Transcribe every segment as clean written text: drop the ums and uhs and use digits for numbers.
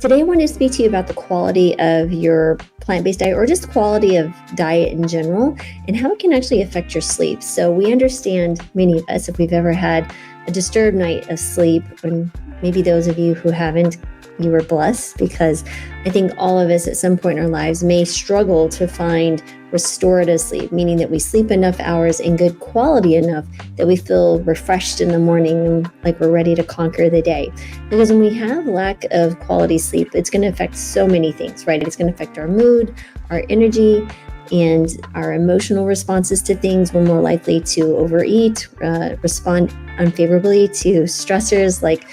Today I want to speak to you about the quality of your plant-based diet, or just quality of diet in general, and how it can actually affect your sleep. So we understand, many of us, if we've ever had a disturbed night of sleep, and maybe those of you who haven't, you were blessed, because I think all of us at some point in our lives may struggle to find restorative sleep, meaning that we sleep enough hours and good quality enough that we feel refreshed in the morning and like we're ready to conquer the day. Because when we have lack of quality sleep, it's going to affect so many things, right? It's going to affect our mood, our energy, and our emotional responses to things. We're more likely to overeat, respond unfavorably to stressors like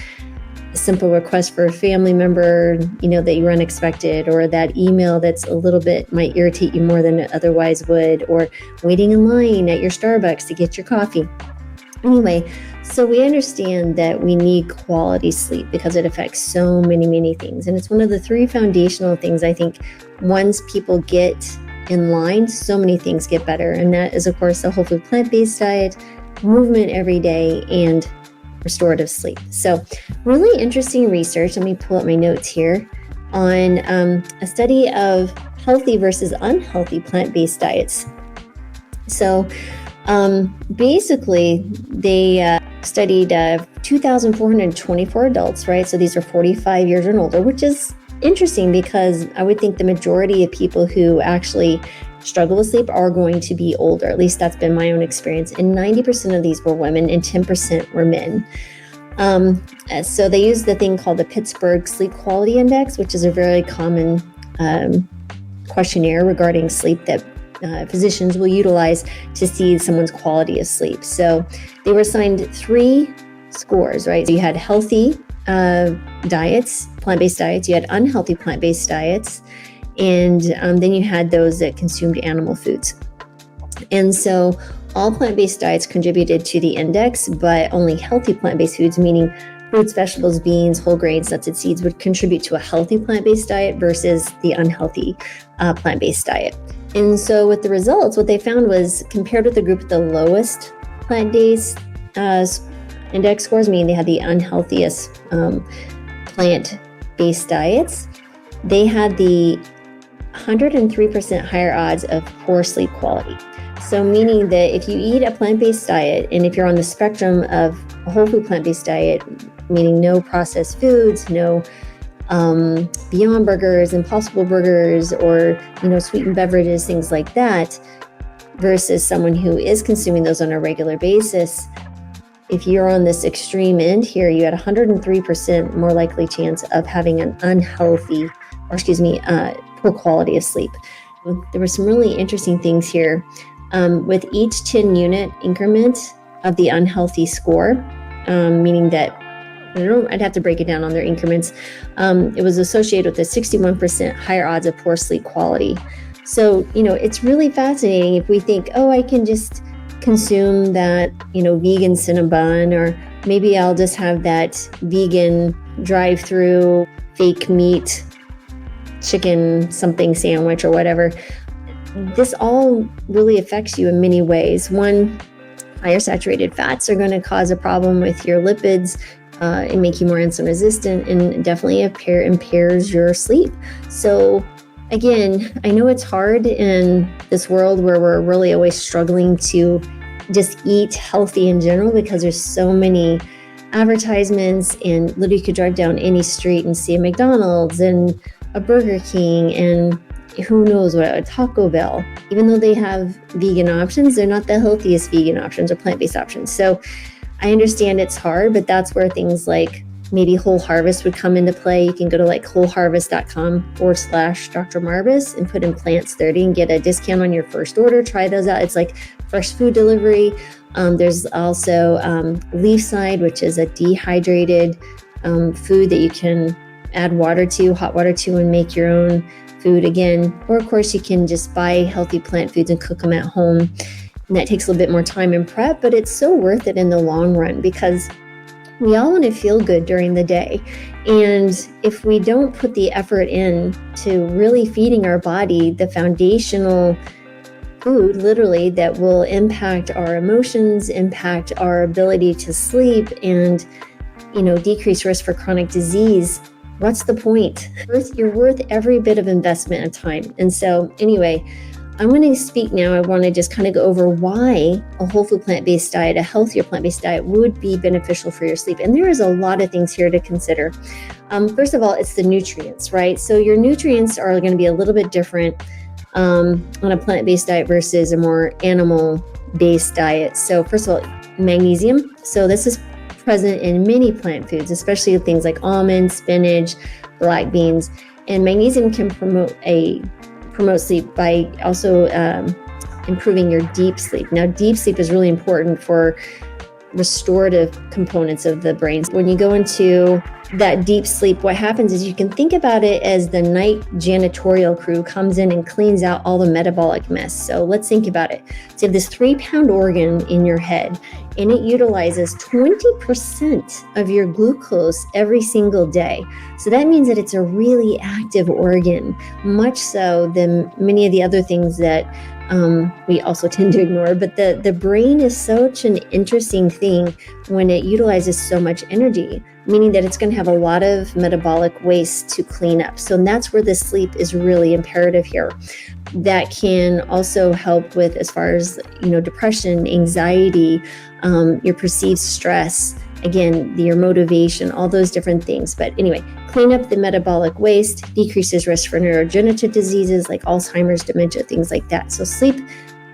a simple request for a family member, that you were unexpected, or that email that's a little bit might irritate you more than it otherwise would, or waiting in line at your Starbucks to get your coffee. Anyway, so we understand that we need quality sleep because it affects so many things. And it's one of the three foundational things I think once people get in line, so many things get better. And that is, of course, a whole food plant-based diet, movement every day, and restorative sleep. So really interesting research. Let me pull up my notes here on a study of healthy versus unhealthy plant-based diets. So basically they studied 2,424 adults, right? So these are 45 years and older, which is interesting because I would think the majority of people who actually struggle with sleep are going to be older. At least that's been my own experience. And 90% of these were women and 10% were men. So they used the thing called the Pittsburgh Sleep Quality Index, which is a very common questionnaire regarding sleep that physicians will utilize to see someone's quality of sleep. So they were assigned 3 scores, right? So you had healthy diets, plant-based diets, you had unhealthy plant-based diets, and then you had those that consumed animal foods. And so all plant-based diets contributed to the index, but only healthy plant-based foods, meaning fruits, vegetables, beans, whole grains, nuts, and seeds, would contribute to a healthy plant-based diet versus the unhealthy plant-based diet. And so with the results, what they found was, compared with the group with the lowest plant-based index scores, meaning they had the unhealthiest plant-based diets, they had the 103% higher odds of poor sleep quality. So meaning that if you eat a plant-based diet, and if you're on the spectrum of a whole food plant-based diet, meaning no processed foods, no Beyond Burgers, Impossible Burgers, or sweetened beverages, things like that, versus someone who is consuming those on a regular basis, if you're on this extreme end here, you had 103% more likely chance of having an unhealthy, poor quality of sleep. There were some really interesting things here. With each 10-unit increment of the unhealthy score, meaning that, I'd have to break it down on their increments, it was associated with a 61% higher odds of poor sleep quality. So, it's really fascinating if we think, I can just consume that, vegan Cinnabon, or maybe I'll just have that vegan drive-through fake meat chicken something sandwich or whatever. This all really affects you in many ways. One, higher saturated fats are going to cause a problem with your lipids and make you more insulin resistant, and definitely impairs your sleep. So again, I know it's hard in this world where we're really always struggling to just eat healthy in general, because there's so many advertisements, and literally you could drive down any street and see a McDonald's and a Burger King and who knows what, a Taco Bell. Even though they have vegan options, they're not the healthiest vegan options or plant-based options. So I understand it's hard, but that's where things like maybe Whole Harvest would come into play. You can go to wholeharvest.com/Dr. Marvis and put in plants 30 and get a discount on your first order. Try those out. It's like fresh food delivery. There's also Leafside, which is a dehydrated food that you can add hot water to, and make your own food again. Or of course you can just buy healthy plant foods and cook them at home. And that takes a little bit more time and prep, but it's so worth it in the long run, because we all want to feel good during the day. And if we don't put the effort in to really feeding our body the foundational food, literally, that will impact our emotions, impact our ability to sleep, and decrease risk for chronic disease, what's the point? You're worth every bit of investment of time. And so anyway, I'm going to speak now. I want to just kind of go over why a whole food plant-based diet, a healthier plant-based diet would be beneficial for your sleep. And there is a lot of things here to consider. First of all, it's the nutrients, right? So your nutrients are going to be a little bit different on a plant-based diet versus a more animal-based diet. So first of all, magnesium. So this is present in many plant foods, especially things like almonds, spinach, black beans. And magnesium can promote sleep by also improving your deep sleep. Now, deep sleep is really important for restorative components of the brain. When you go into that deep sleep, what happens is you can think about it as the night janitorial crew comes in and cleans out all the metabolic mess. So let's think about it. So you have this 3-pound organ in your head, and it utilizes 20% of your glucose every single day. So that means that it's a really active organ, much so than many of the other things that we also tend to ignore. But the brain is such an interesting thing when it utilizes so much energy, meaning that it's going to have a lot of metabolic waste to clean up. So that's where the sleep is really imperative here. That can also help with, as far as, depression, anxiety, your perceived stress, again, your motivation, all those different things. But anyway, clean up the metabolic waste, decreases risk for neurodegenerative diseases like Alzheimer's, dementia, things like that. So sleep,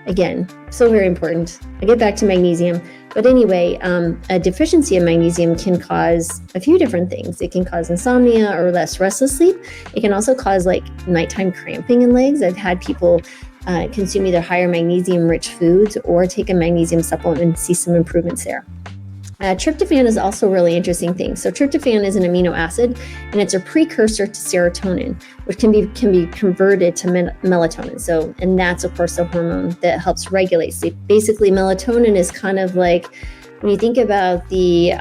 again, so very important. I get back to magnesium. But anyway, a deficiency of magnesium can cause a few different things. It can cause insomnia or less restless sleep. It can also cause like nighttime cramping in legs. I've had people consume either higher magnesium-rich foods or take a magnesium supplement and see some improvements there. Tryptophan is also a really interesting thing. So tryptophan is an amino acid, and it's a precursor to serotonin, which can be converted to melatonin. So, and that's of course the hormone that helps regulate sleep. Basically, melatonin is kind of like when you think about the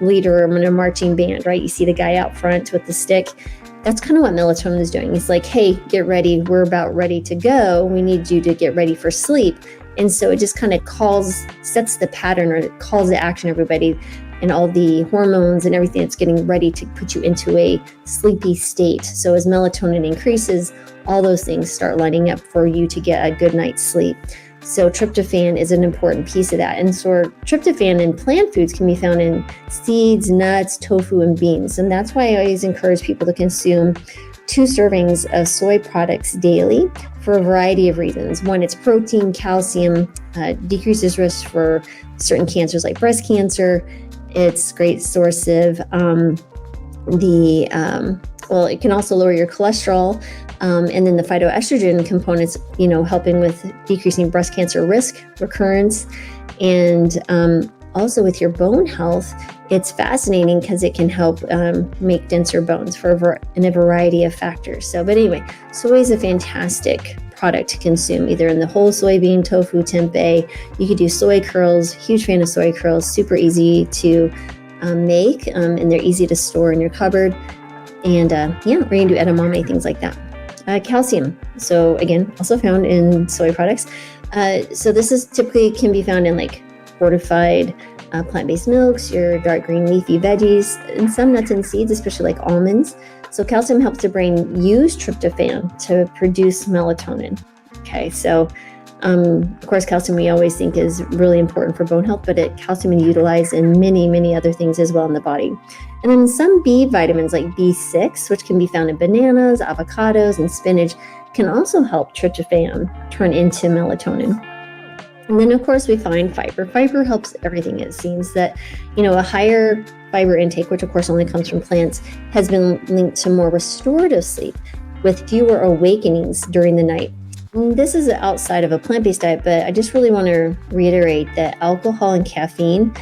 leader in a marching band, right? You see the guy out front with the stick. That's kind of what melatonin is doing. It's like, hey, get ready. We're about ready to go. We need you to get ready for sleep. And so it just kind of sets the pattern, or it calls to action everybody, and all the hormones and everything that's getting ready to put you into a sleepy state. So as melatonin increases, all those things start lining up for you to get a good night's sleep. So tryptophan is an important piece of that. And so tryptophan in plant foods can be found in seeds, nuts, tofu, and beans. And that's why I always encourage people to consume 2 servings of soy products daily for a variety of reasons. One, it's protein, calcium, decreases risk for certain cancers like breast cancer. It's a great source of it can also lower your cholesterol. And then the phytoestrogen components, helping with decreasing breast cancer risk, recurrence, and also with your bone health. It's fascinating because it can help make denser bones in a variety of factors. But anyway, soy is a fantastic product to consume, either in the whole soybean, tofu, tempeh. You could do soy curls. Huge fan of soy curls. Super easy to make, and they're easy to store in your cupboard. And or you can do edamame, things like that. Calcium. So again, also found in soy products. So this is typically can be found in like fortified plant-based milks, your dark green leafy veggies, and some nuts and seeds, especially like almonds. So calcium helps the brain use tryptophan to produce melatonin. Okay, so of course, calcium we always think is really important for bone health, but calcium is utilized in many, many other things as well in the body. And then some B vitamins like B6, which can be found in bananas, avocados, and spinach, can also help tryptophan turn into melatonin. And then, of course, we find fiber. Fiber helps everything. It seems that, a higher fiber intake, which of course only comes from plants, has been linked to more restorative sleep with fewer awakenings during the night. And this is outside of a plant-based diet, but I just really want to reiterate that alcohol and caffeine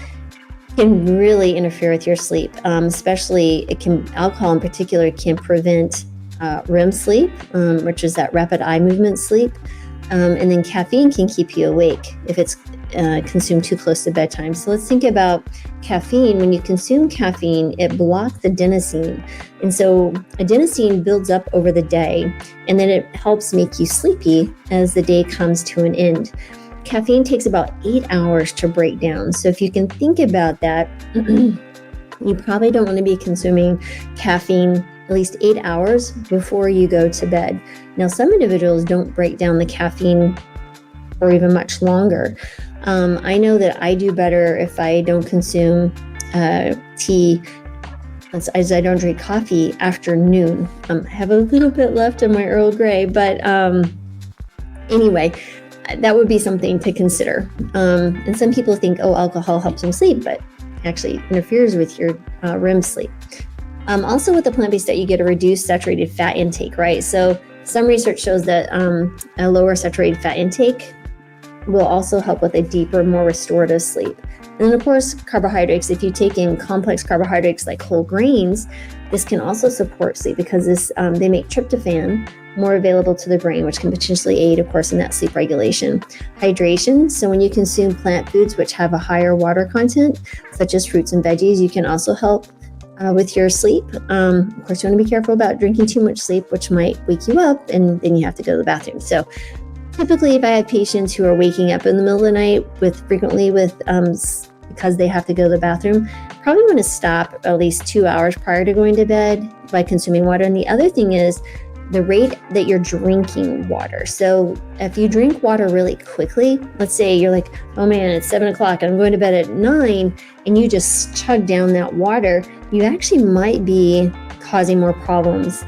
can really interfere with your sleep. Especially alcohol in particular can prevent REM sleep, which is that rapid eye movement sleep. And then caffeine can keep you awake if it's consumed too close to bedtime. So let's think about caffeine. When you consume caffeine, it blocks the adenosine. And so adenosine builds up over the day, and then it helps make you sleepy as the day comes to an end. Caffeine takes about 8 hours to break down. So if you can think about that, You probably don't want to be consuming caffeine at least 8 hours before you go to bed. Now, some individuals don't break down the caffeine or even much longer. I know that I do better if I don't consume tea, as I don't drink coffee after noon. I have a little bit left in my Earl Grey, but anyway, that would be something to consider. And some people think, oh, alcohol helps them sleep, but actually interferes with your REM sleep. Also with the plant-based diet, you get a reduced saturated fat intake, right? So some research shows that a lower saturated fat intake will also help with a deeper, more restorative sleep. And then of course, carbohydrates, if you take in complex carbohydrates like whole grains, this can also support sleep because they make tryptophan more available to the brain, which can potentially aid, of course, in that sleep regulation. Hydration, so when you consume plant foods which have a higher water content, such as fruits and veggies, you can also help with your sleep. Of course, you want to be careful about drinking too much sleep, which might wake you up and then you have to go to the bathroom. So typically, if I have patients who are waking up in the middle of the night frequently because they have to go to the bathroom, probably want to stop at least 2 hours prior to going to bed by consuming water. And the other thing is the rate that you're drinking water. So if you drink water really quickly, let's say you're like, oh man, it's 7 o'clock and I'm going to bed at 9, and you just chug down that water, you actually might be causing more problems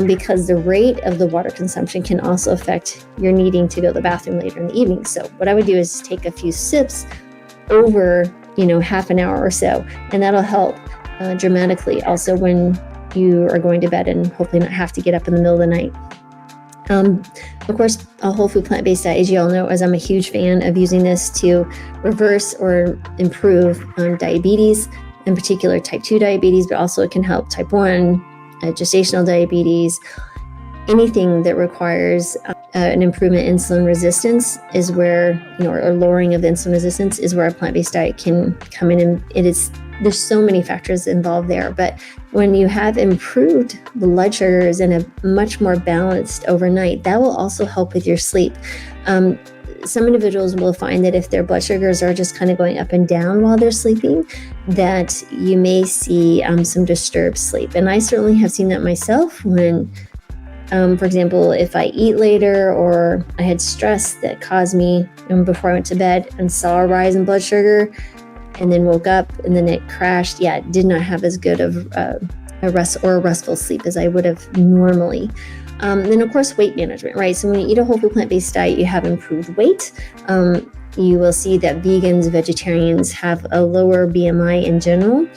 because the rate of the water consumption can also affect your needing to go to the bathroom later in the evening. So what I would do is take a few sips over, half an hour or so, and that'll help dramatically also when you are going to bed and hopefully not have to get up in the middle of the night. Of course, a whole food plant-based diet, as you all know, as I'm a huge fan of using this to reverse or improve diabetes, in particular type 2 diabetes, but also it can help type 1, gestational diabetes. Anything that requires an improvement in insulin resistance is where, or lowering of insulin resistance is where a plant-based diet can come in. And there's so many factors involved there. But when you have improved blood sugars and a much more balanced overnight, that will also help with your sleep. Some individuals will find that if their blood sugars are just kind of going up and down while they're sleeping, that you may see some disturbed sleep. And I certainly have seen that myself when, for example, if I eat later or I had stress that caused me, before I went to bed and saw a rise in blood sugar and then woke up and then it crashed, did not have as good of a restful sleep as I would have normally. Then of course, weight management, right? So when you eat a whole food plant-based diet, you have improved weight. You will see that vegans, vegetarians have a lower BMI in general.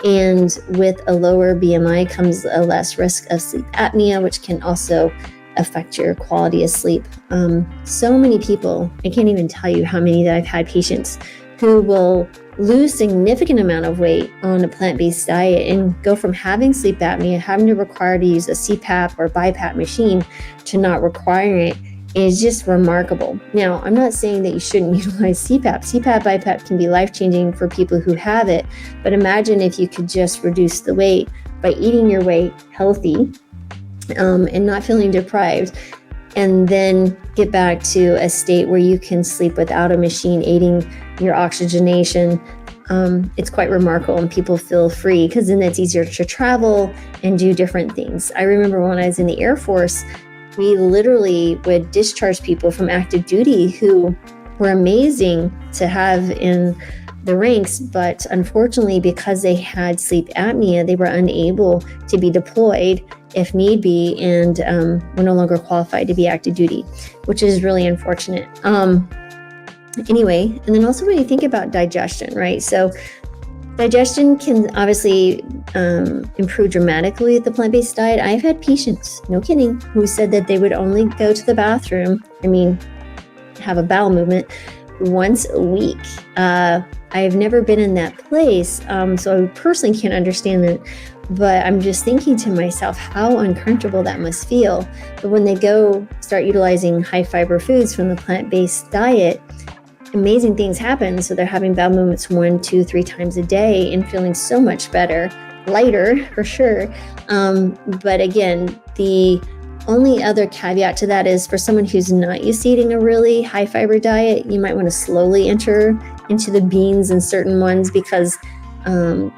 And with a lower BMI comes a less risk of sleep apnea, which can also affect your quality of sleep. So many people, I can't even tell you how many that I've had patients who will lose significant amount of weight on a plant-based diet and go from having sleep apnea, having to require to use a CPAP or BiPAP machine to not requiring it. Is just remarkable. Now, I'm not saying that you shouldn't utilize CPAP. CPAP, BiPAP can be life-changing for people who have it, but imagine if you could just reduce the weight by eating your weight healthy and not feeling deprived, and then get back to a state where you can sleep without a machine aiding your oxygenation. It's quite remarkable, and people feel free because then it's easier to travel and do different things. I remember when I was in the Air Force, we literally would discharge people from active duty who were amazing to have in the ranks, but unfortunately, because they had sleep apnea, they were unable to be deployed if need be, and were no longer qualified to be active duty, which is really unfortunate. Anyway, and then also when you think about digestion, right? So digestion can obviously improve dramatically with the plant-based diet. I've had patients, no kidding, who said that they would only go to the bathroom, have a bowel movement once a week. I've never been in that place, so I personally can't understand that, but I'm just thinking to myself how uncomfortable that must feel. But when they start utilizing high fiber foods from the plant-based diet, amazing things happen. So they're having bowel movements 1, 2, 3 times a day and feeling so much better, lighter for sure. But again, the only other caveat to that is for someone who's not used to eating a really high fiber diet, you might want to slowly enter into the beans and certain ones because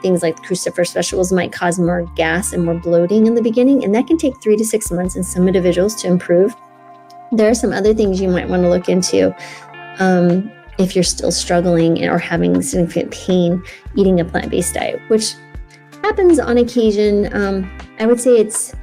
things like cruciferous vegetables might cause more gas and more bloating in the beginning, and that can take 3 to 6 months in some individuals to improve. There are some other things you might want to look into if you're still struggling or having significant pain eating a plant-based diet, which happens on occasion. I would say it's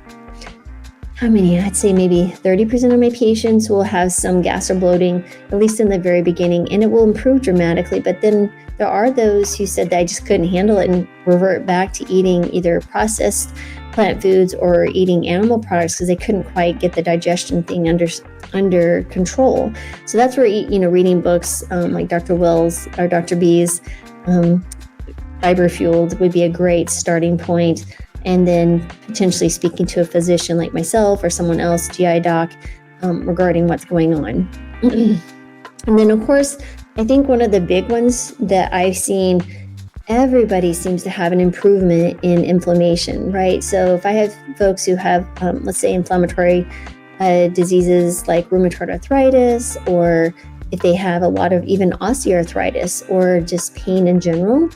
I'd say maybe 30% of my patients will have some gas or bloating, at least in the very beginning, and it will improve dramatically. But then there are those who said that I just couldn't handle it and revert back to eating either processed plant foods or eating animal products because they couldn't quite get the digestion thing under control. So that's where, reading books like Dr. Will's or Dr. B's Fiber Fueled would be a great starting point. And then potentially speaking to a physician like myself or someone else, GI doc, regarding what's going on. And then, of course, I think one of the big ones that I've seen, everybody seems to have an improvement in inflammation, right? So if I have folks who have, let's say, inflammatory diseases like rheumatoid arthritis, or if they have a lot of even osteoarthritis or just pain in general,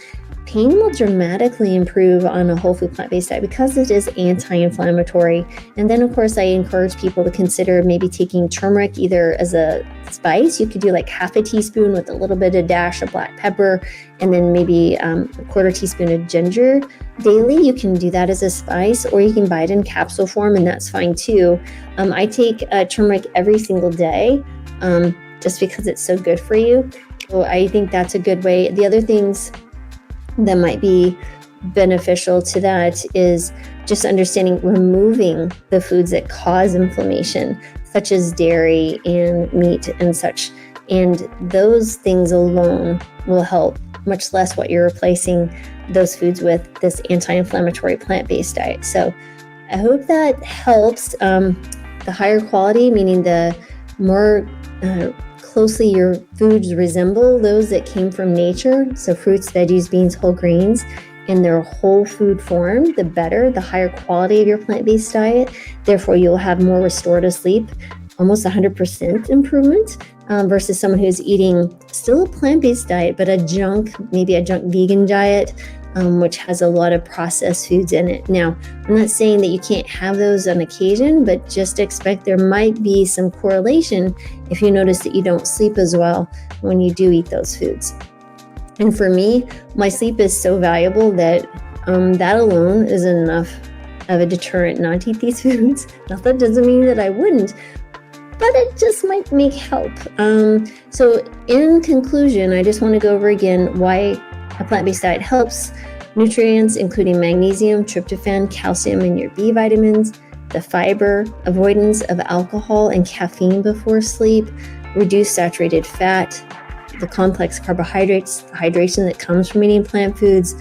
pain will dramatically improve on a whole food plant-based diet because it is anti-inflammatory. And then, of course, I encourage people to consider maybe taking turmeric either as a spice. You could do like half a teaspoon with a little bit of dash of black pepper, and then maybe a quarter teaspoon of ginger daily. You can do that as a spice, or you can buy it in capsule form, and that's fine too. I take turmeric every single day just because it's so good for you. So I think that's a good way. The other things that might be beneficial to that is just understanding removing the foods that cause inflammation, such as dairy and meat and such. And those things alone will help, much less what you're replacing those foods with this anti-inflammatory plant-based diet. So I hope that helps. The higher quality, meaning the more closely your foods resemble those that came from nature, so fruits, veggies, beans, whole grains, in their whole food form, the better, the higher quality of your plant-based diet. Therefore, you'll have more restorative sleep, almost 100% improvement, versus someone who's eating still a plant-based diet, but maybe a junk vegan diet, which has a lot of processed foods in it. Now, I'm not saying that you can't have those on occasion, but just expect there might be some correlation if you notice that you don't sleep as well when you do eat those foods. And for me, my sleep is so valuable that that alone is enough of a deterrent not to eat these foods. Now, that doesn't mean that I wouldn't, but it just might make help. So in conclusion, I just want to go over again why a plant-based diet helps. Nutrients, including magnesium, tryptophan, calcium, and your B vitamins, the fiber, avoidance of alcohol and caffeine before sleep, reduced saturated fat, the complex carbohydrates, hydration that comes from eating plant foods,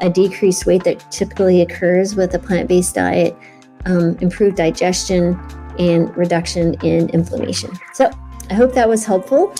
a decreased weight that typically occurs with a plant-based diet, improved digestion, and reduction in inflammation. So I hope that was helpful.